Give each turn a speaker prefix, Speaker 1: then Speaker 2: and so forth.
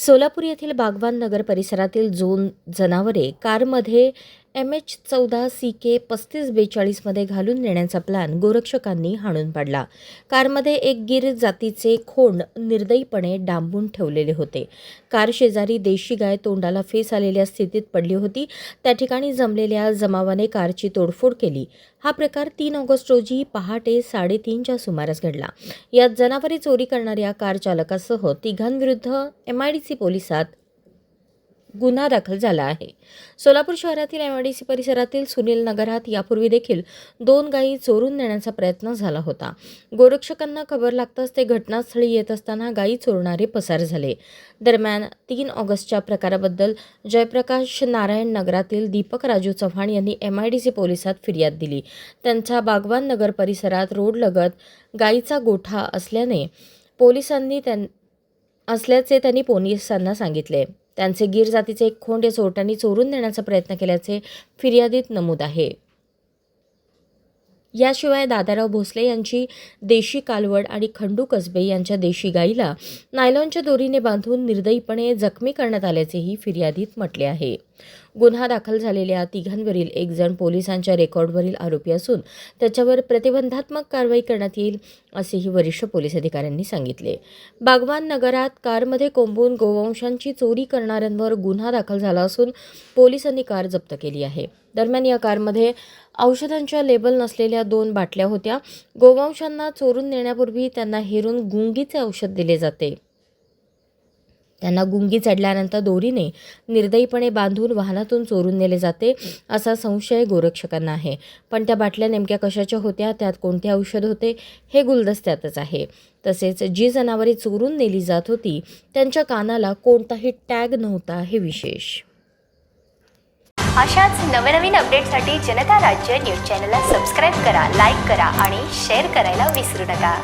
Speaker 1: सोलापूर येथील बागवान नगर परिसरातील दोन जनावरे कारमध्ये MH14 CK 3542 मध्ये घालून नेण्याचा प्लॅन गोरक्षकांनी हाणून पाडला। कारमध्ये एक गिर जातीचे खोंड निर्दयीपणे डांबून ठेवलेले होते। कार शेजारी देशी गाय तोंडाला फेस आलेल्या स्थितीत पडली होती। त्या ठिकाणी जमलेल्या जमावाने कारची तोडफोड केली। हा प्रकार 3 ऑगस्ट रोजी पहाटे 3:30च्या सुमारास घडला। यात जनावरे चोरी करणाऱ्या कार चालकासह तिघांविरुद्ध MIDC पोलिसात गुन्हा दाखल झाला आहे। सोलापूर शहरातील MIDC परिसरातील सुनील नगरात यापूर्वी देखील 2 गायी चोरून नेण्याचा प्रयत्न झाला होता। गोरक्षकांना खबर लागताच ते घटनास्थळी येत असताना गायी चोरणारे पसार झाले। दरम्यान 3 ऑगस्टच्या प्रकाराबद्दल जयप्रकाश नारायण नगरातील दीपक राजू चव्हाण यांनी MIDC पोलिसात फिर्याद दिली। त्यांचा बागवान नगर परिसरात रोडलगत गायीचा गोठा असल्याचे त्यांनी पोलिसांना सांगितले। त्यांचे गिर जातीचे एक खोंड या चोरट्यांनी चोरून नेण्याचा प्रयत्न केल्याचे फिर्यादीत नमूद आहे। याशिवाय दादाराव भोसले यांची देशी कालवड आणि खंडू कसबे यांच्या देशी गाईला नायलॉनच्या दोरीने बांधून निर्दयीपणे जखमी करण्यात आल्याचेही फिर्यादीत म्हटले आहे। गुन्हा दाखल झालेल्या तिघांवरील एक जण पोलिसांच्या रेकॉर्डवरील आरोपी असून त्याच्यावर प्रतिबंधात्मक कारवाई करण्यात येईल असेही वरिष्ठ पोलीस अधिकाऱ्यांनी सांगितले। बागवान नगरात कारमध्ये कोंबून गोवंशांची चोरी करणाऱ्यांवर गुन्हा दाखल झाला असून पोलिसांनी कार जप्त केली आहे। दरम्यान या कारमध्ये औषधांच्या लेबल नसलेल्या 2 बाटल्या होत्या। गोवंशांना चोरून नेण्यापूर्वी त्यांना हेरून गुंगीचे औषध दिले जाते। त्यांना गुंगी चढल्यानंतर दोरीने निर्दयीपणे बांधून वाहनातून चोरून नेले जाते असा संशय गोरक्षकांना आहे। पण त्या बाटल्या नेमक्या कशाच्या होत्या, त्यात कोणते औषध होते हे गुलदस्त्यातच आहे। तसेच जी जनावरे चोरून नेली जात होती त्यांच्या कानाला कोणताही टॅग नव्हता हे विशेष।
Speaker 2: अशाच नवनवीन अपडेटसाठी जनता राज्य न्यूज चॅनलला सबस्क्राईब करा, लाईक करा आणि शेअर करायला विसरू नका।